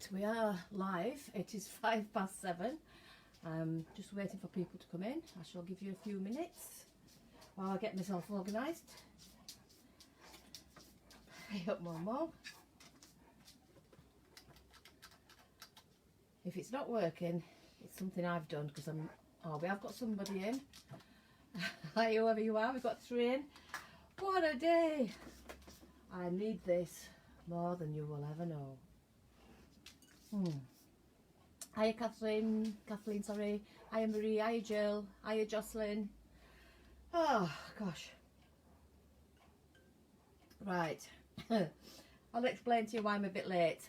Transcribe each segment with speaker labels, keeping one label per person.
Speaker 1: Right, we are live. It is 7:05. Just waiting for people to come in. I shall give you a few minutes while I get myself organised. Hey up, Mum. If it's not working, it's something I've done because we have got somebody in. Hi, whoever you are, we've got 3 in. What a day! I need this more than you will ever know. Hiya Kathleen, sorry. Hiya Marie, hiya Jill, hiya Jocelyn. Oh gosh. Right. I'll explain to you why I'm a bit late.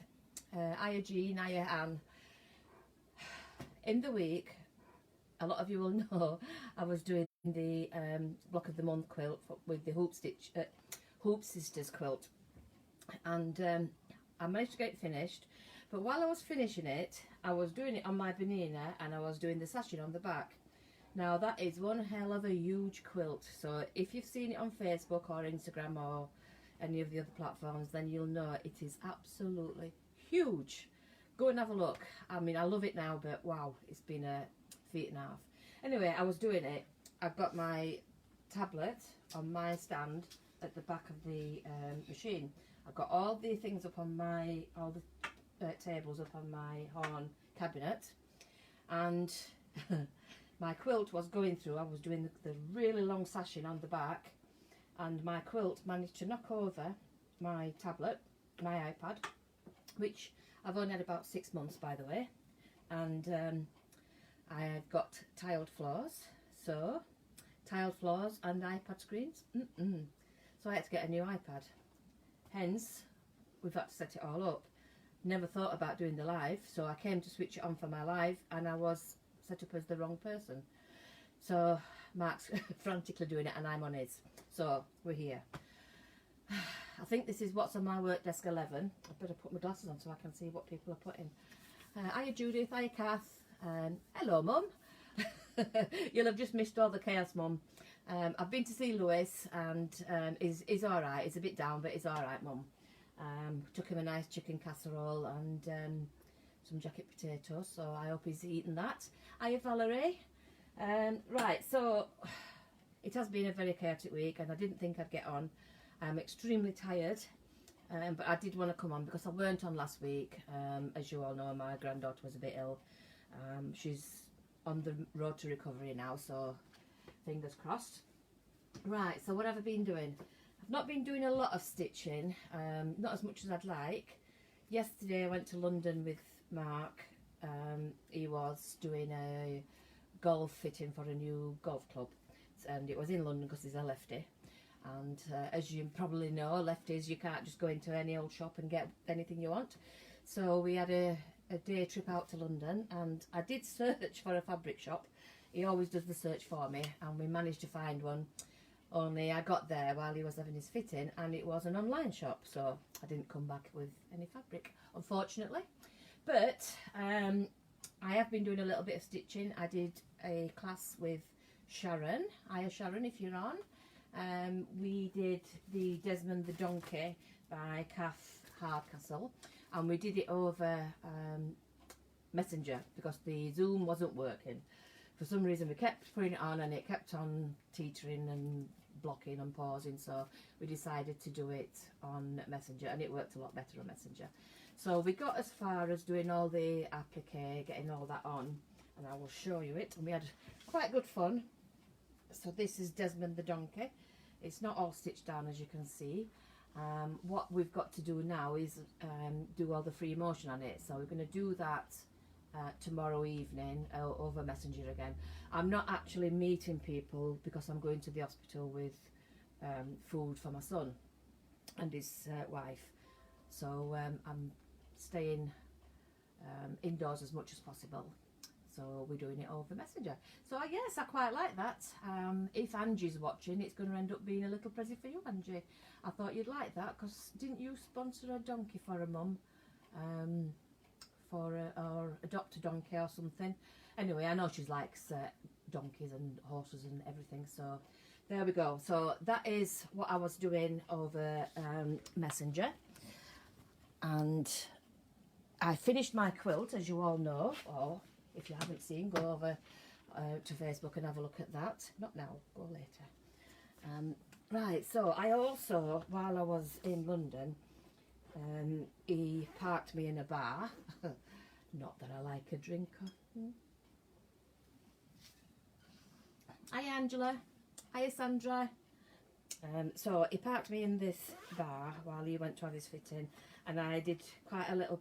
Speaker 1: Hiya Jean, hiya Anne. In the week, a lot of you will know I was doing the block of the month quilt with the Hoop Sisters quilt, and I managed to get it finished. But while I was finishing it, I was doing it on my Bernina and I was doing the sashing on the back. Now that is one hell of a huge quilt. So if you've seen it on Facebook or Instagram or any of the other platforms, then you'll know it is absolutely huge. Go and have a look. I mean, I love it now, but wow, it's been a feet and a half. Anyway, I was doing it. I've got my tablet on my stand at the back of the machine. I've got all the things up on all the tables up on my horn cabinet, and my quilt was going through. I was doing the really long sashing on the back, and my quilt managed to knock over my tablet, my iPad, which I've only had about 6 months, by the way, and I've got tiled floors, so tiled floors and iPad screens. So I had to get a new iPad, hence we've had to set it all up. Never thought about doing the live, so I came to switch it on for my live and I was set up as the wrong person. So Mark's frantically doing it and I'm on his. So we're here. I think this is what's on my work desk 11. I better put my glasses on so I can see what people are putting. Hiya Judith, hiya Kath. Hello Mum. You'll have just missed all the chaos, Mum. I've been to see Lewis and he's alright. He's a bit down, but he's alright, Mum. Took him a nice chicken casserole and some jacket potatoes, so I hope he's eaten that. Hiya Valerie. Right, so it has been a very chaotic week and I didn't think I'd get on. I'm extremely tired, but I did want to come on because I weren't on last week. As you all know, my granddaughter was a bit ill. She's on the road to recovery now, so fingers crossed. Right, so what have I been doing? I've not been doing a lot of stitching, not as much as I'd like. Yesterday I went to London with Mark. He was doing a golf fitting for a new golf club, and it was in London because he's a lefty. And as you probably know, lefties, you can't just go into any old shop and get anything you want. So we had a day trip out to London, and I did search for a fabric shop. He always does the search for me, and we managed to find one. Only I got there while he was having his fitting and it was an online shop, so I didn't come back with any fabric, unfortunately. But I have been doing a little bit of stitching. I did a class with Sharon. Hiya Sharon, if you're on. We did the Desmond the Donkey by Kath Hardcastle, and we did it over Messenger because the Zoom wasn't working. For some reason we kept putting it on and it kept on teetering and blocking and pausing, so we decided to do it on Messenger, and it worked a lot better on Messenger. So we got as far as doing all the applique, getting all that on, and I will show you it, and we had quite good fun. So this is Desmond the Donkey. It's not all stitched down, as you can see. What we've got to do now is do all the free motion on it, so we're going to do that tomorrow evening over Messenger again. I'm not actually meeting people because I'm going to the hospital with food for my son and his wife, so I'm staying indoors as much as possible, so we're doing it over Messenger. So yes, I quite like that. If Angie's watching, it's going to end up being a little present for you, Angie. I thought you'd like that because didn't you sponsor a donkey for a mum? Or adopt a donkey or something. Anyway, I know she likes donkeys and horses and everything, so there we go. So that is what I was doing over Messenger, and I finished my quilt, as you all know, or if you haven't seen, go over to Facebook and have a look at that. Not now, go later. Right, so I also, while I was in London, he parked me in a bar. Not that I like a drinker. Hi Angela, hi Sandra. So he parked me in this bar while he went to have his fitting, and I did quite a little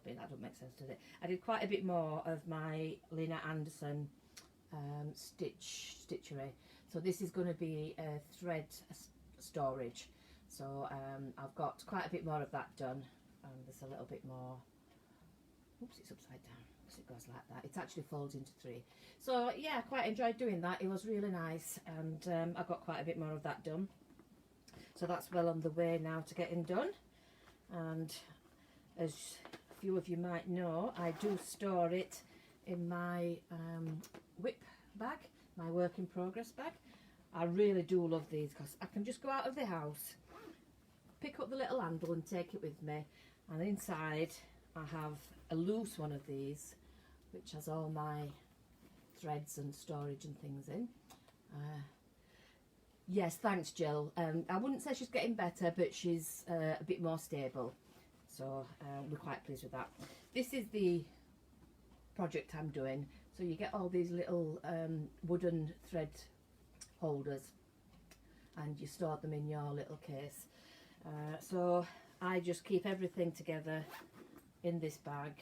Speaker 1: bit, that doesn't make sense, does it? I did quite a bit more of my Lena Anderson stitchery. So this is going to be a thread storage. So I've got quite a bit more of that done, and there's a little bit more. Oops, it's upside down. So it goes like that. It actually folds into 3. So yeah, I quite enjoyed doing that. It was really nice, and I got quite a bit more of that done. So that's well on the way now to getting done. And as a few of you might know, I do store it in my whip bag, my work in progress bag. I really do love these because I can just go out of the house, pick up the little handle and take it with me, and inside I have a loose one of these which has all my threads and storage and things in. Yes, thanks Jill. I wouldn't say she's getting better, but she's a bit more stable, so we're quite pleased with that. This is the project I'm doing. So you get all these little wooden thread holders and you store them in your little case. So I just keep everything together in this bag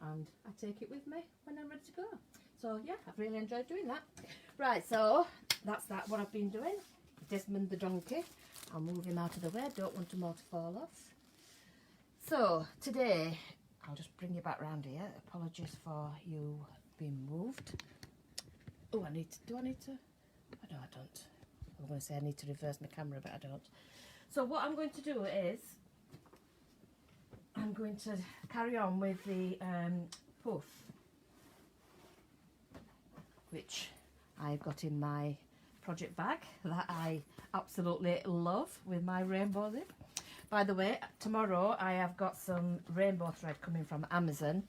Speaker 1: and I take it with me when I'm ready to go. So yeah, I've really enjoyed doing that. Right, so that's what I've been doing. Desmond the donkey, I'll move him out of the way, don't want him all to fall off. So today, I'll just bring you back round here. Apologies for you being moved. Oh, do I need to? Oh, no, I don't. I'm going to say I need to reverse my camera, but I don't. So what I'm going to do is, I'm going to carry on with the puff, which I've got in my project bag that I absolutely love with my rainbow zip. By the way, tomorrow I have got some rainbow thread coming from Amazon,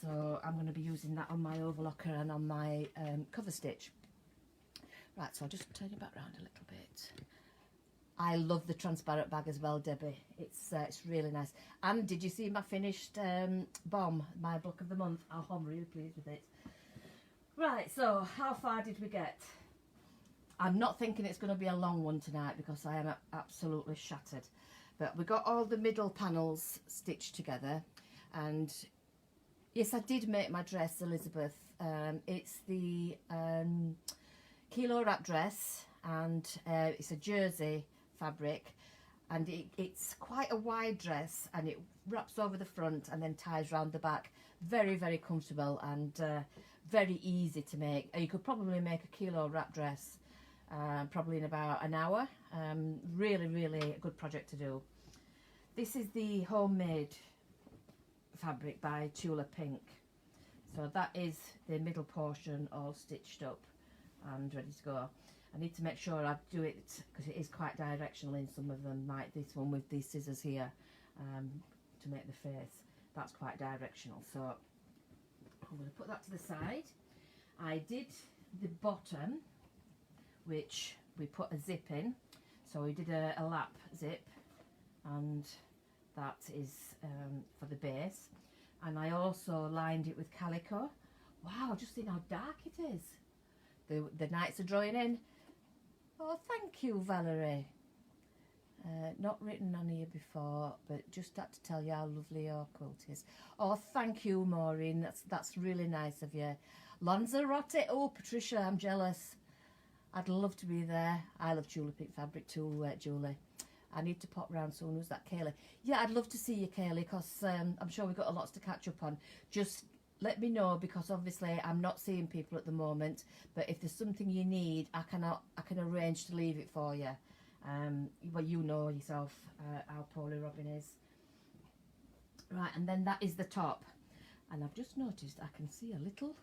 Speaker 1: so I'm going to be using that on my overlocker and on my cover stitch. Right, so I'll just turn you back round a little bit. I love the transparent bag as well, Debbie. It's really nice. And did you see my finished bomb, my book of the month? Oh, I'm really pleased with it. Right, so how far did we get? I'm not thinking it's going to be a long one tonight because I am absolutely shattered. But we got all the middle panels stitched together, and yes, I did make my dress, Elizabeth. It's the kilo wrap dress, and it's a jersey fabric, and it's quite a wide dress, and it wraps over the front and then ties round the back. Very, very comfortable and very easy to make. You could probably make a kilo wrap dress probably in about an hour. Really, really a good project to do. This is the homemade fabric by Tula Pink. So that is the middle portion all stitched up and ready to go. I need to make sure I do it because it is quite directional in some of them, like this one with these scissors here to make the face. That's quite directional, so I'm going to put that to the side. I did the bottom, which we put a zip in, so we did a lap zip, and that is for the base. And I also lined it with calico. Wow, just think how dark it is. The nights are drawing in. Oh, thank you, Valerie. Not written on here before, but just had to tell you how lovely your quilt is. Oh, thank you, Maureen. That's really nice of you. Lanzarote. Oh, Patricia, I'm jealous. I'd love to be there. I love Tula Pink fabric too, Julie. I need to pop round soon. Who's that, Kaylee? Yeah, I'd love to see you, Kaylee, because I'm sure we've got a lot to catch up on. Just let me know, because obviously I'm not seeing people at the moment, but if there's something you need, I can arrange to leave it for you. Well, you know yourself how poorly Robin is. Right, and then that is the top, and I've just noticed I can see a little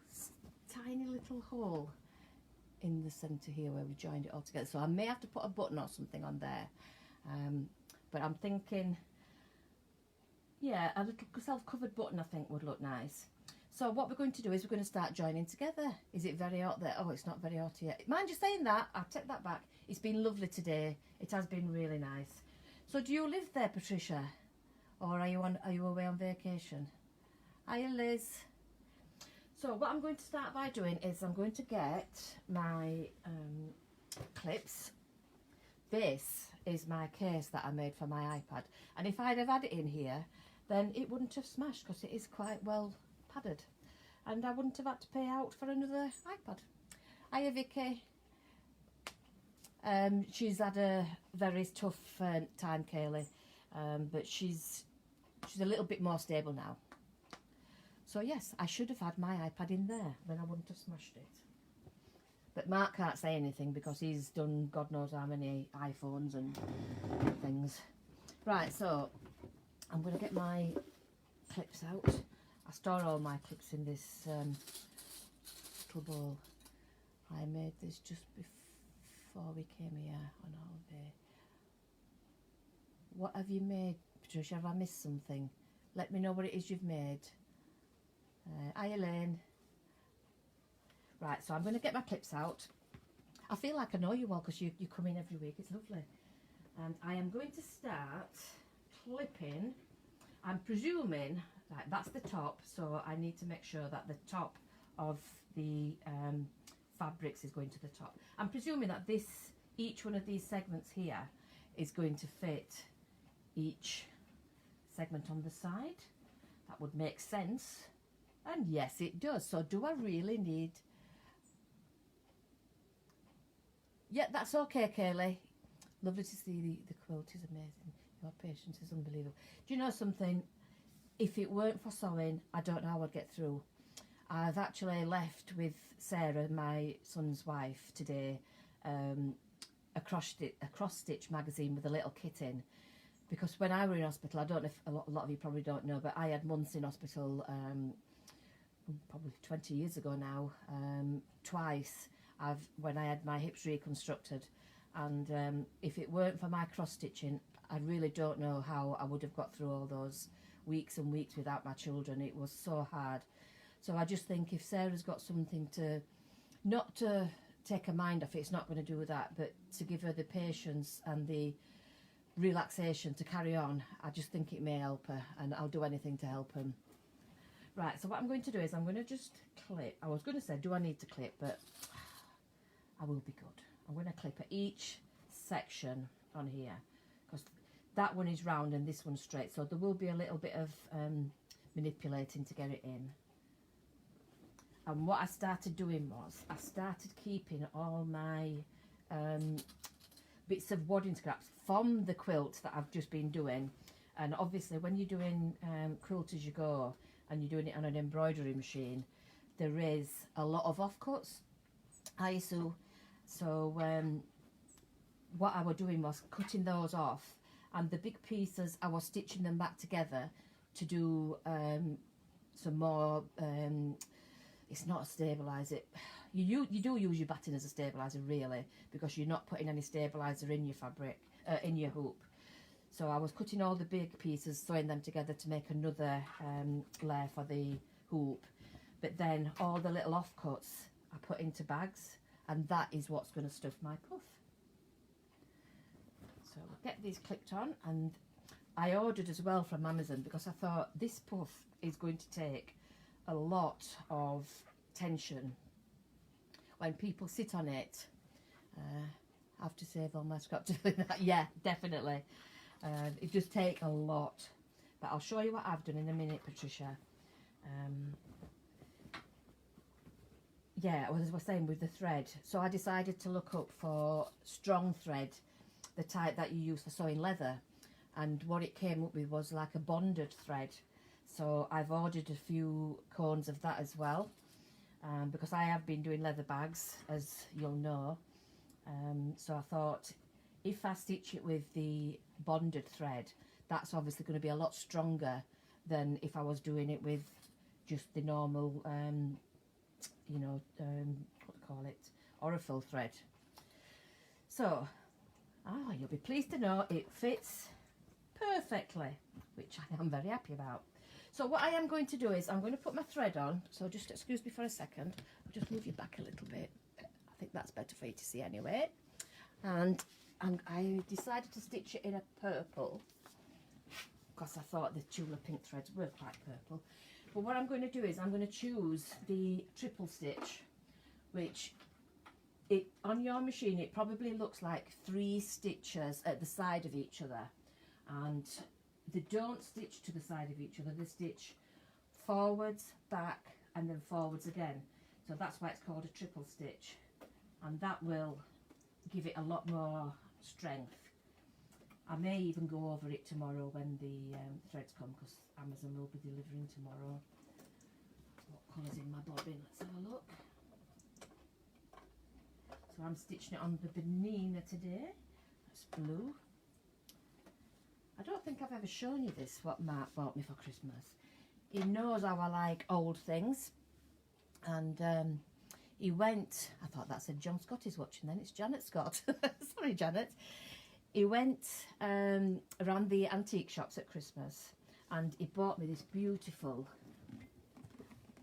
Speaker 1: tiny little hole in the centre here where we joined it all together, so I may have to put a button or something on there, but I'm thinking yeah, a little self-covered button I think would look nice. So what we're going to do is we're going to start joining together. Is it very hot there? Oh, it's not very hot yet. Mind you saying that, I take that back. It's been lovely today. It has been really nice. So do you live there, Patricia? Or are you away on vacation? Hiya, Liz. So what I'm going to start by doing is I'm going to get my clips. This is my case that I made for my iPad. And if I'd have had it in here, then it wouldn't have smashed because it is quite well padded. And I wouldn't have had to pay out for another iPad. Hiya, Vicky. She's had a very tough time, Kaylee. But she's a little bit more stable now. So yes, I should have had my iPad in there, then I wouldn't have smashed it. But Mark can't say anything because he's done God knows how many iPhones and things. Right, so I'm going to get my clips out. I store all my clips in this little bowl. I made this just before we came here on holiday. What have you made, Patricia? Have I missed something? Let me know what it is you've made. Hi, Elaine. Right, so I'm going to get my clips out. I feel like I know you all because you come in every week. It's lovely. And I am going to start clipping. I'm presuming, right, that's the top, so I need to make sure that the top of the fabrics is going to the top. I'm presuming that each one of these segments here is going to fit each segment on the side. That would make sense. And yes, it does. So do I really need... Yeah, that's okay, Kaylee. Lovely to see the quilt is amazing. Your patience is unbelievable. Do you know something? If it weren't for sewing, I don't know how I'd get through. I've actually left with Sarah, my son's wife, today, a cross-stitch magazine with a little kit in. Because when I were in hospital, I don't know if a lot of you probably don't know, but I had months in hospital probably 20 years ago now, twice when I had my hips reconstructed, and if it weren't for my cross stitching, I really don't know how I would have got through all those weeks and weeks without my children. It was so hard. So I just think if Sarah's got something to, not to take her mind off, it's not going to do that, but to give her the patience and the relaxation to carry on, I just think it may help her, and I'll do anything to help him. Right, so what I'm going to do is I'm going to just clip. I was going to say, do I need to clip? But I will be good. I'm going to clip at each section on here because that one is round and this one's straight. So there will be a little bit of manipulating to get it in. And what I started doing was I started keeping all my bits of wadding scraps from the quilt that I've just been doing. And obviously when you're doing quilt as you go, and you're doing it on an embroidery machine, there is a lot of offcuts. So what I was doing was cutting those off, and the big pieces I was stitching them back together to do some more. It's not a stabiliser. You do use your batting as a stabiliser really, because you're not putting any stabiliser in your fabric, in your hoop. So I was cutting all the big pieces, sewing them together to make another layer for the hoop. But then all the little offcuts I put into bags, and that is what's going to stuff my puff. So we'll get these clipped on, and I ordered as well from Amazon because I thought this puff is going to take a lot of tension. When people sit on it, I have to save all my scraps doing that. Yeah, definitely. It does take a lot, but I'll show you what I've done in a minute, Patricia. Yeah, as I was saying with the thread, so I decided to look up for strong thread, the type that you use for sewing leather, and what it came up with was like a bonded thread. So I've ordered a few cones of that as well, because I have been doing leather bags, as you'll know. So I thought, if I stitch it with the bonded thread, that's obviously going to be a lot stronger than if I was doing it with just the normal, you know, what do you call it, Aurifil thread. So, you'll be pleased to know it fits perfectly, which I am very happy about. So what I am going to do is I'm going to put my thread on, so just excuse me for a second. I'll just move you back a little bit. I think that's better for you to see anyway. And I decided to stitch it in a purple because I thought the tulip pink threads were quite purple. But what I'm going to do is I'm going to choose the triple stitch, which on your machine it probably looks like 3 stitches at the side of each other, and they don't stitch to the side of each other, they stitch forwards, back and then forwards again. So that's why it's called a triple stitch, and that will give it a lot more strength. I may even go over it tomorrow when the threads come, because Amazon will be delivering tomorrow. What colour's in my bobbin? Let's have a look. So I'm stitching it on the Benina today. That's blue. I don't think I've ever shown you this, what Mark bought me for Christmas. He knows how I like old things. And he went, I thought that said John Scott is watching then, it's Janet Scott. Sorry, Janet. He went around the antique shops at Christmas and he bought me this beautiful,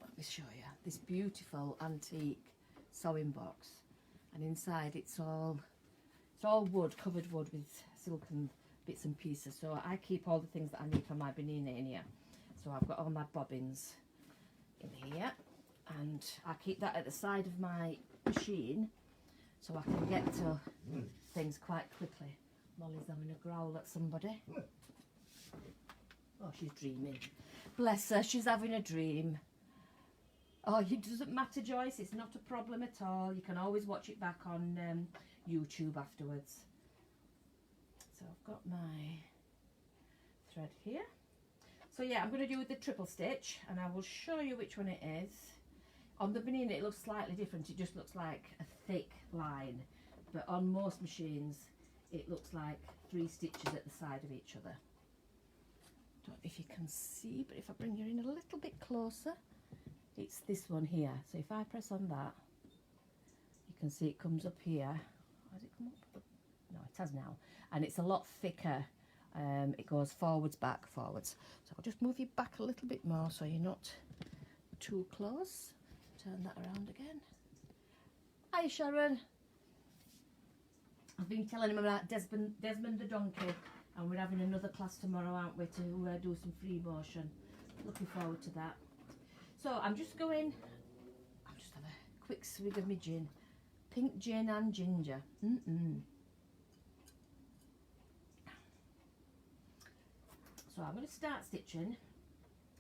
Speaker 1: let me show you, this beautiful antique sewing box. And inside it's all wood, covered wood with silken bits and pieces. So I keep all the things that I need for my Benina in here. So I've got all my bobbins in here, and I keep that at the side of my machine so I can get to things quite quickly. Molly's having a growl at somebody. Oh, she's dreaming. Bless her, she's having a dream. Oh, it doesn't matter, Joyce, it's not a problem at all. You can always watch it back on YouTube afterwards. So I've got my thread here. So yeah, I'm going to do the triple stitch and I will show you which one it is. On the Benina it looks slightly different, it just looks like a thick line. But on most machines it looks like 3 stitches at the side of each other. Don't know if you can see, but if I bring you in a little bit closer, it's this one here. So if I press on that, you can see it comes up here. Has it come up? No, it has now. And it's a lot thicker. It goes forwards, back, forwards. So I'll just move you back a little bit more so you're not too close. Turn that around again. Hi, Sharon. I've been telling him about Desmond the donkey, and we're having another class tomorrow, aren't we, to do some free motion. Looking forward to that. So I'm just going, I'll just have a quick swig of my gin. Pink gin and ginger. So I'm going to start stitching.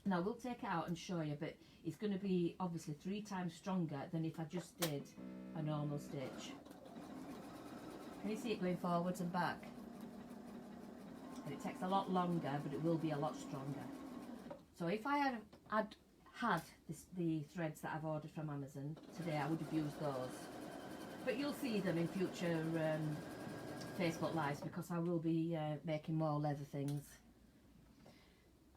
Speaker 1: Now we'll take it out and show you, but it's going to be obviously 3 times stronger than if I just did a normal stitch. Can you see it going forwards and back? And it takes a lot longer, but it will be a lot stronger. So if I had the threads that I've ordered from Amazon today, I would have used those. But you'll see them in future Facebook Lives, because I will be making more leather things.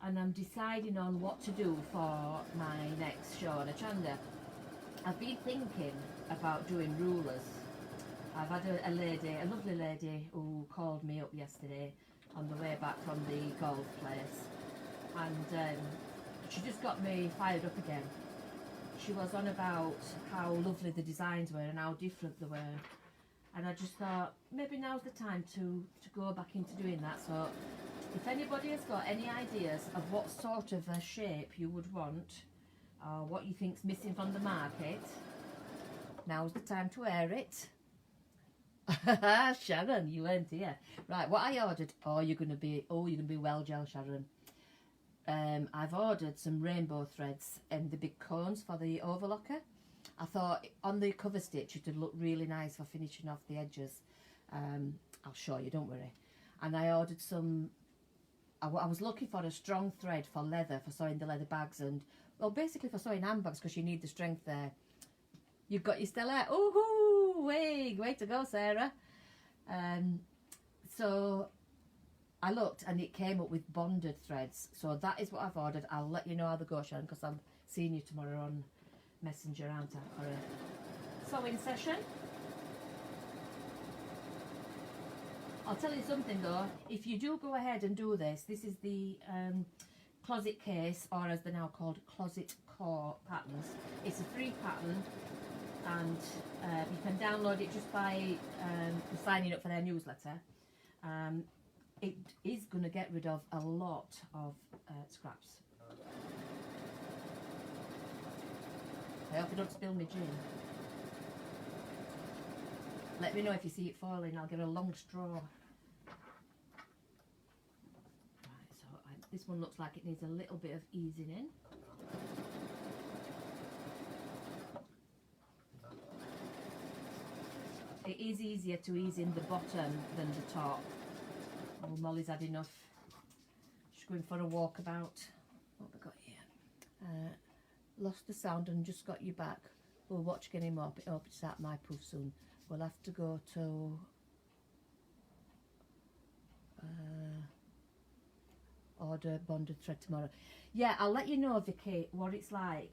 Speaker 1: And I'm deciding on what to do for my next Shona Chanda. I've been thinking about doing rulers. I've had a lovely lady who called me up yesterday on the way back from the golf place, and she just got me fired up again. She was on about how lovely the designs were and how different they were, and I just thought maybe now's the time to go back into doing that. So if anybody has got any ideas of what sort of a shape you would want, or what you think's missing from the market, now's the time to wear it. Sharon, you weren't here. Right, what I ordered, you're gonna be well, gel, Sharon. I've ordered some rainbow threads and the big cones for the overlocker. I thought on the cover stitch it would look really nice for finishing off the edges. I'll show you, don't worry. And I ordered some, I was looking for a strong thread for leather, for sewing the leather bags, and well, basically for sewing handbags, because you need the strength there. You've got your Stella. Ooh, way to go, Sarah. So I looked and it came up with bonded threads. So that is what I've ordered. I'll let you know how they go, Sharon, because I'm seeing you tomorrow on Messenger, aren't I, for a sewing session. I'll tell you something though, if you do go ahead and do this, this is the closet case, or as they're now called, closet core patterns. It's a free pattern, and you can download it just by signing up for their newsletter. It is going to get rid of a lot of scraps. I hope you don't spill my gin. Let me know if you see it falling. I'll get a long straw. Right, so this one looks like it needs a little bit of easing in. It is easier to ease in the bottom than the top. Oh, Molly's had enough. She's going for a walkabout. What have we got here? Lost the sound and just got you back. We'll watch getting him up. I hope it's at my proof soon. We'll have to go to order bonded thread tomorrow. Yeah, I'll let you know, Vicky, what it's like.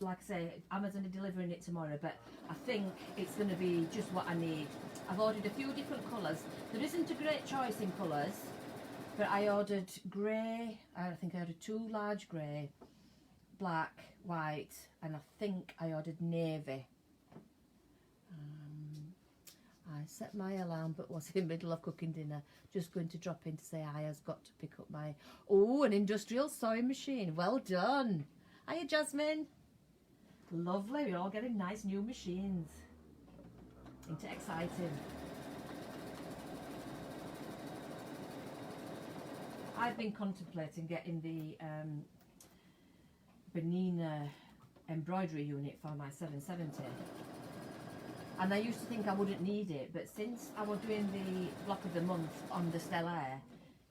Speaker 1: Like I say, Amazon are delivering it tomorrow, but I think it's going to be just what I need. I've ordered a few different colours. There isn't a great choice in colours, but I ordered grey. I think I ordered 2 large grey, black, white, and I think I ordered navy. I set my alarm but was in the middle of cooking dinner. Just going to drop in to say I has got to pick up my... Oh, an industrial sewing machine. Well done. Hiya, Jasmine. Lovely. We're all getting nice new machines. Ain't it exciting? I've been contemplating getting the Bernina embroidery unit for my 770. And I used to think I wouldn't need it, but since I was doing the block of the month on the Stellaire,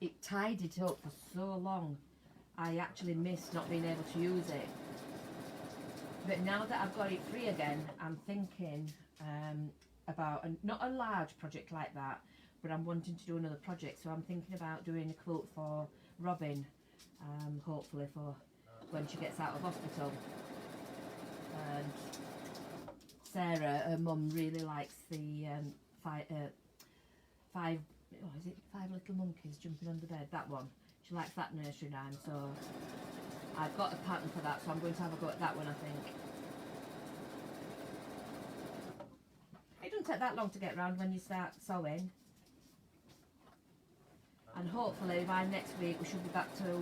Speaker 1: it tied it up for so long. I actually missed not being able to use it. But now that I've got it free again, I'm thinking about not a large project like that, but I'm wanting to do another project. So I'm thinking about doing a quilt for Robin, hopefully for when she gets out of hospital. And Sarah, her mum, really likes the five little monkeys jumping on the bed, that one. She likes that nursery rhyme, so I've got a pattern for that, so I'm going to have a go at that one, I think. It doesn't take that long to get round when you start sewing. And hopefully by next week we should be back to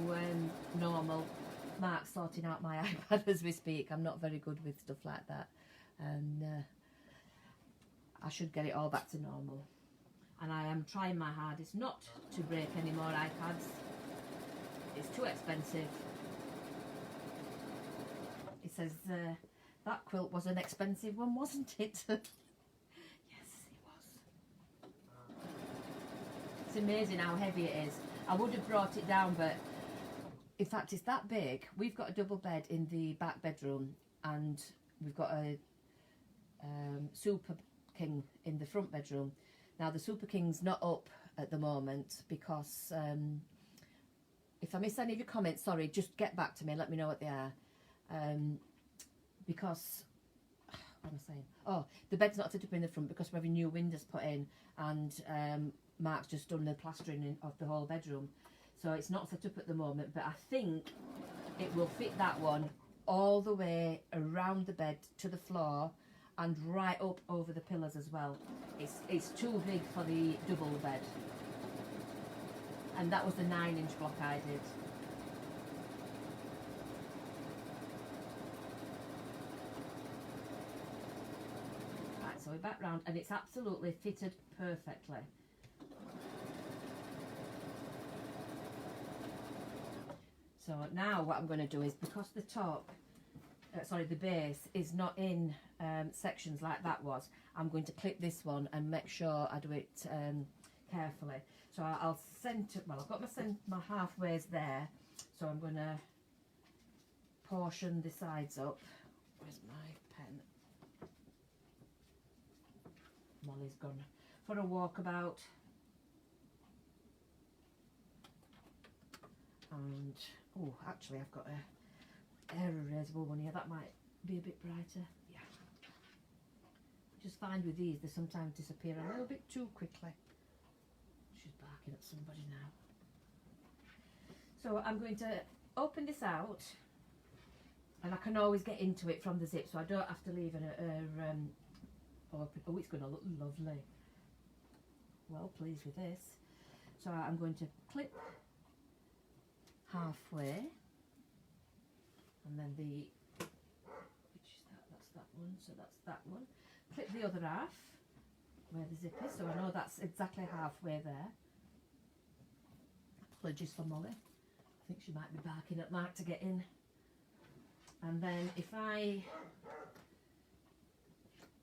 Speaker 1: normal. Mark's sorting out my iPad as we speak. I'm not very good with stuff like that. And I should get it all back to normal. And I am trying my hardest not to break any more iPads. It's too expensive. It says that quilt was an expensive one, wasn't it? Yes, it was. It's amazing how heavy it is. I would have brought it down, but in fact it's that big. We've got a double bed in the back bedroom, and we've got a Super King in the front bedroom. Now the Super King's not up at the moment because if I miss any of your comments, sorry, just get back to me, let me know what they are. Because what am I saying? Oh, the bed's not set up in the front because we're having new windows put in, and Mark's just done the plastering of the whole bedroom, so it's not set up at the moment. But I think it will fit that one all the way around the bed to the floor and right up over the pillars as well. It's too big for the double bed, and that was the 9-inch block I did. Right, so we're back round, and it's absolutely fitted perfectly. So now what I'm going to do is, because the top, the base is not in sections like that was, I'm going to clip this one and make sure I do it carefully. So I'll centre, well, I've got my halfways there, so I'm going to portion the sides up. Where's my pen? Molly's gone for a walkabout. And, oh, actually I've got a hair erasable one here, that might be a bit brighter. Yeah. Just find with these, they sometimes disappear a little bit too quickly. barking at somebody now. So I'm going to open this out, and I can always get into it from the zip, so I don't have to leave it open. Oh, it's going to look lovely. Well pleased with this. So I'm going to clip halfway, and then the, which is that, that's that one, so that's that one. Clip the other half where the zip is, so I know that's exactly halfway there. Apologies for Molly, I think she might be barking at Mark to get in. And then if I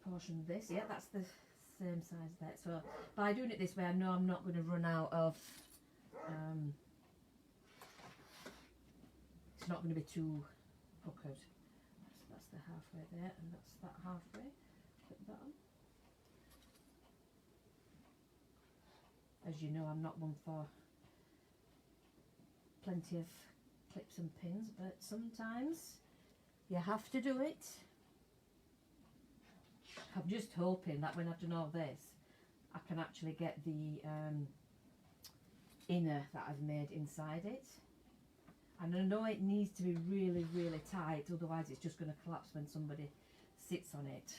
Speaker 1: portion this, yeah, that's the same size there. So by doing it this way, I know I'm not going to run out of, it's not going to be too puckered. So that's the halfway there, and that's that halfway. Clip that on. As you know, I'm not one for plenty of clips and pins, but sometimes you have to do it. I'm just hoping that when I've done all this, I can actually get the inner that I've made inside it. And I know it needs to be really, really tight, otherwise it's just going to collapse when somebody sits on it.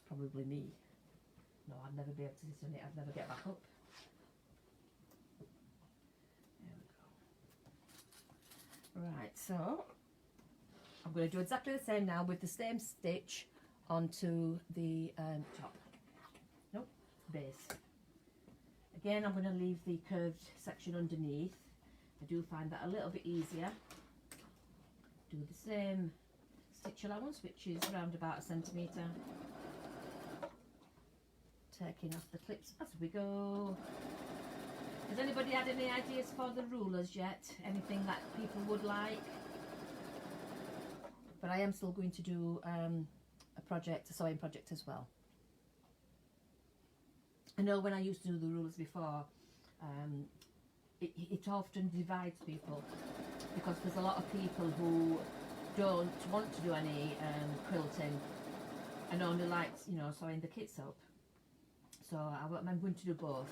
Speaker 1: Probably me. No, I'd never be able to sit on it, I'd never get back up. There we go. Right, so I'm going to do exactly the same now with the same stitch onto the top. Nope, base. Again, I'm going to leave the curved section underneath. I do find that a little bit easier. Do the same stitch allowance, which is around about 1 centimetre. Taking off the clips as we go. Has anybody had any ideas for the rulers yet? Anything that people would like? But I am still going to do a sewing project as well. I know when I used to do the rulers before, it often divides people, because there's a lot of people who don't want to do any quilting and only like, you know, sewing the kits up. So I'm going to do both.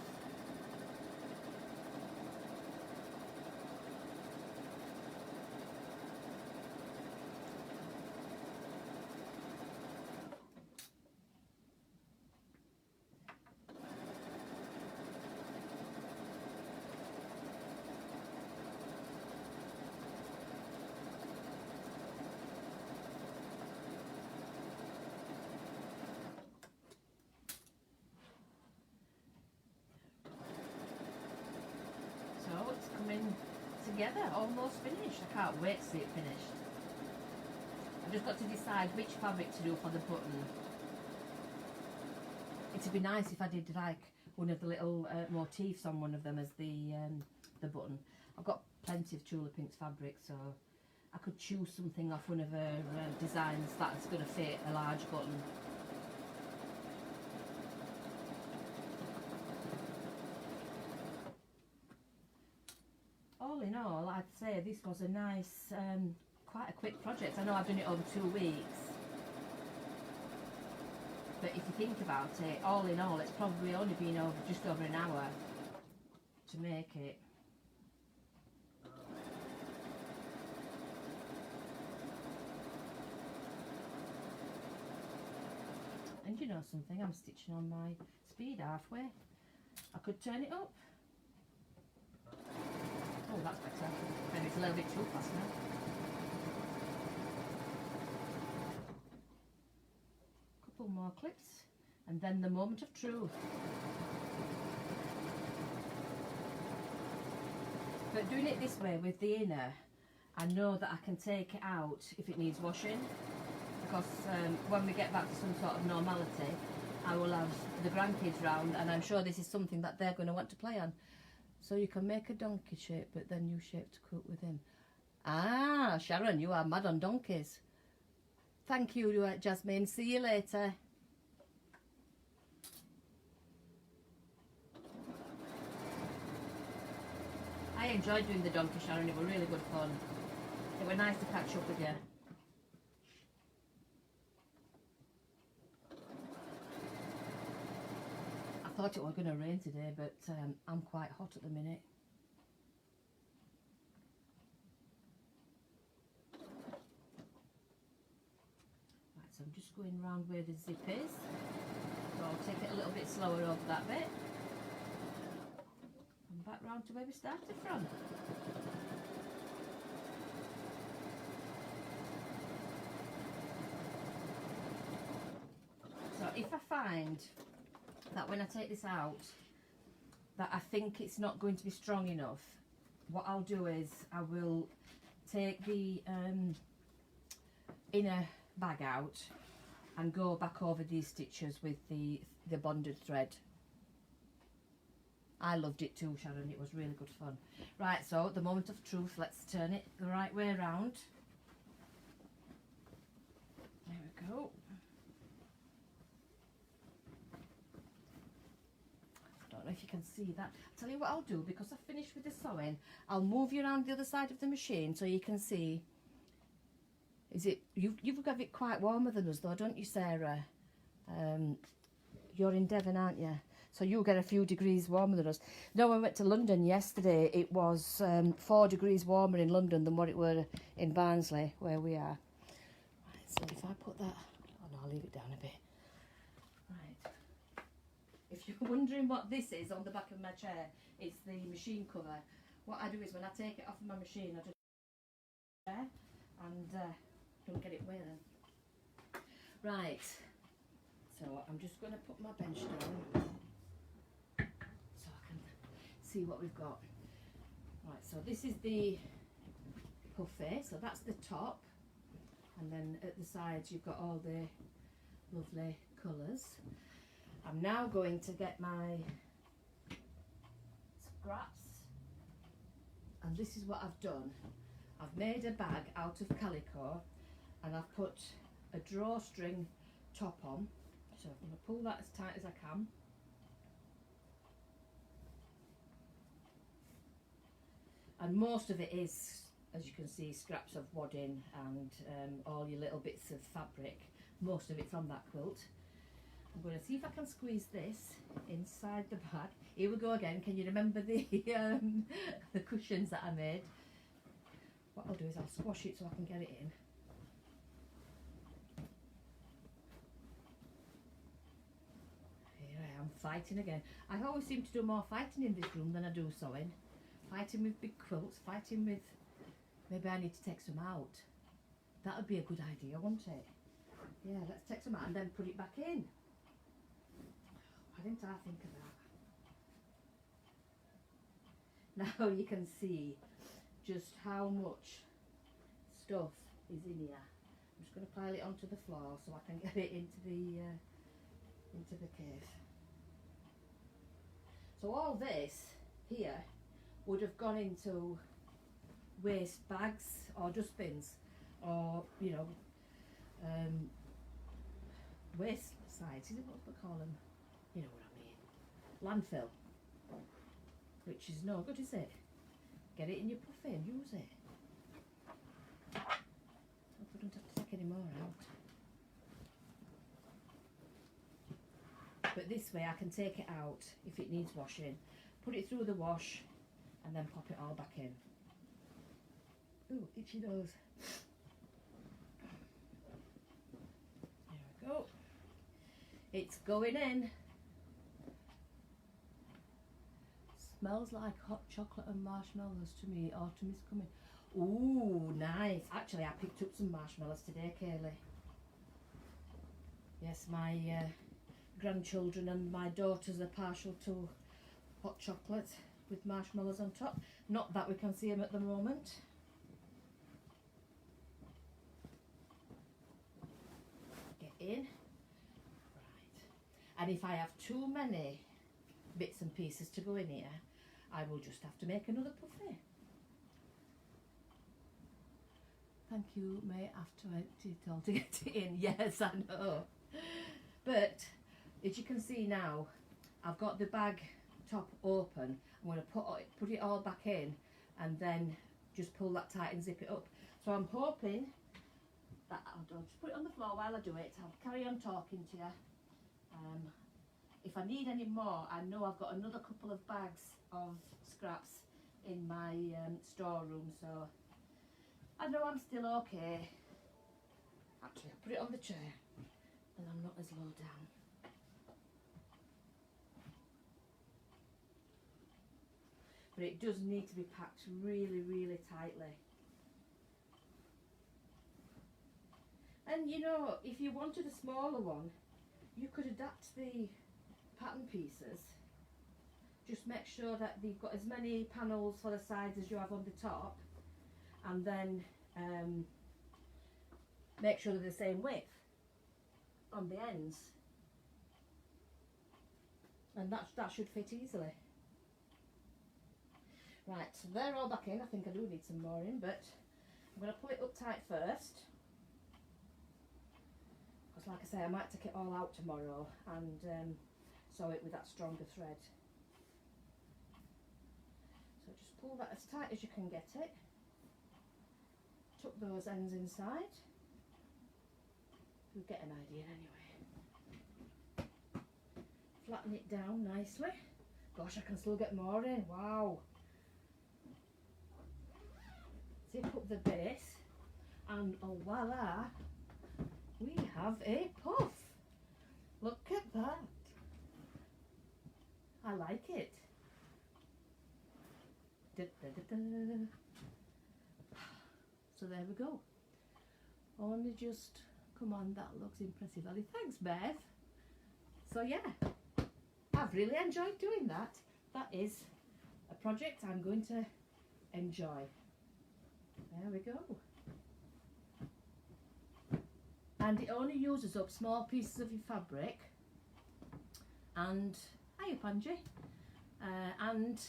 Speaker 1: Together, almost finished. I can't wait to see it finished. I've just got to decide which fabric to do for the button. It'd be nice if I did like one of the little motifs on one of them as the button. I've got plenty of Chula Pink's fabric, so I could choose something off one of her designs that's going to fit a large button. All in all, I'd say this was a nice, quite a quick project. I know I've done it over 2 weeks, but if you think about it, all in all, it's probably only been just over an hour to make it. And you know something, I'm stitching on my speed halfway. I could turn it up. Oh, that's better. Maybe it's a little bit too fast now. Couple more clips, and then the moment of truth. But doing it this way with the inner, I know that I can take it out if it needs washing, because when we get back to some sort of normality, I will have the grandkids round, and I'm sure this is something that they're going to want to play on. So you can make a donkey shape, but then you shape to quilt with him. Ah, Sharon, you are mad on donkeys. Thank you, Jasmine. See you later. I enjoyed doing the donkey, Sharon. It was really good fun. It was nice to catch up with you. I thought it was going to rain today, but I'm quite hot at the minute. Right, so I'm just going round where the zip is. So I'll take it a little bit slower over that bit. And back round to where we started from. So if I find that when I take this out that I think it's not going to be strong enough, what I'll do is I will take the inner bag out and go back over these stitches with the bonded thread. I loved it too, Sharon, it was really good fun. Right, so the moment of truth, let's turn it the right way around. There we go. I don't know if you can see that. I'll tell you what I'll do, because I've finished with the sewing, I'll move you around the other side of the machine so you can see. Is it, you've got it quite warmer than us though, don't you, Sarah? You're in Devon, aren't you? So you'll get a few degrees warmer than us. No, when we went to London yesterday, it was 4 degrees warmer in London than what it were in Barnsley, where we are. Right, so if I put that, oh no, I'll leave it down a bit. Right. If you're wondering what this is on the back of my chair, it's the machine cover. What I do is when I take it off of my machine, I just there and don't get it wearing. Right. So I'm just going to put my bench down so I can see what we've got. Right, so this is the puffy, so that's the top, and then at the sides you've got all the lovely colours. I'm now going to get my scraps, and this is what I've done. I've made a bag out of calico and I've put a drawstring top on. So I'm going to pull that as tight as I can. And most of it is, as you can see, scraps of wadding and all your little bits of fabric. Most of it from that quilt. I'm going to see if I can squeeze this inside the bag. Here we go again. Can you remember the the cushions that I made? What I'll do is I'll squash it so I can get it in. I'm fighting again. I always seem to do more fighting in this room than I do sewing. Fighting with big quilts, fighting with... Maybe I need to take some out. That would be a good idea, wouldn't it? Yeah, let's take some out and then put it back in. Why didn't I think of that? Now you can see just how much stuff is in here. I'm just going to pile it onto the floor so I can get it into the cave. So all this here would have gone into waste bags or dustbins, or you know, waste sites. Is it what we call them? You know what I mean? Landfill. Which is no good, is it? Get it in your puffy and use it. Hope I don't have to take any more out. But this way I can take it out if it needs washing, put it through the wash and then pop it all back in. Ooh, itchy nose. There we go. It's going in. Smells like hot chocolate and marshmallows to me. Autumn is coming. Ooh, nice. Actually, I picked up some marshmallows today, Kaylee. Yes, my grandchildren and my daughters are partial to hot chocolate with marshmallows on top. Not that we can see them at the moment. Get in. Right. And if I have too many bits and pieces to go in here, I will just have to make another puffy. Thank you, may have to empty it all to get it in. Yes, I know. But as you can see now, I've got the bag top open. I'm going to put it all back in and then just pull that tight and zip it up. So I'm hoping that I'll just put it on the floor while I do it. I'll carry on talking to you. If if I need any more, I know I've got another couple of bags of scraps in my storeroom, so I know I'm still okay. Actually, I'll put it on the chair and I'm not as low down. But it does need to be packed really, really tightly. And you know, if you wanted a smaller one, you could adapt the pattern pieces. Just make sure that they've got as many panels for the sides as you have on the top, and then make sure they're the same width on the ends, and that should fit easily. Right, so they're all back in. I think I do need some more in, but I'm going to pull it up tight first, because like I say, I might take it all out tomorrow and sew it with that stronger thread. So just pull that as tight as you can get it. Tuck those ends inside. You'll get an idea anyway. Flatten it down nicely. Gosh, I can still get more in. Wow. Zip up the base, and oh voila, we have a puff. Look at that. I like it. Da, da, da, da. So there we go. Only just, come on, that looks impressive, Ali. Thanks, Bev. So yeah, I've really enjoyed doing that. That is a project I'm going to enjoy. There we go. And it only uses up small pieces of your fabric. And hiya, Panji. And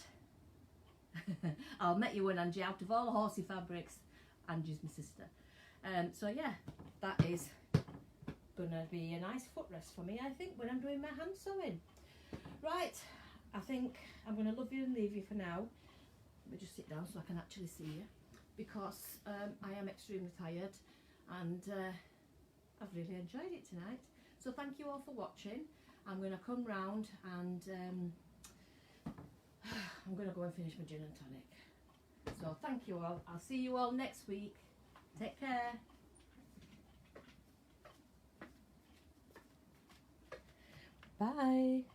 Speaker 1: I'll met you one, Angie. Out of all the horsey fabrics, Angie's my sister. So yeah, that is gonna be a nice footrest for me, I think, when I'm doing my hand sewing. Right, I think I'm gonna love you and leave you for now. Let me just sit down so I can actually see you, because I am extremely tired, and I've really enjoyed it tonight. So thank you all for watching. I'm going to come round and I'm going to go and finish my gin and tonic. So thank you all. I'll see you all next week. Take care. Bye.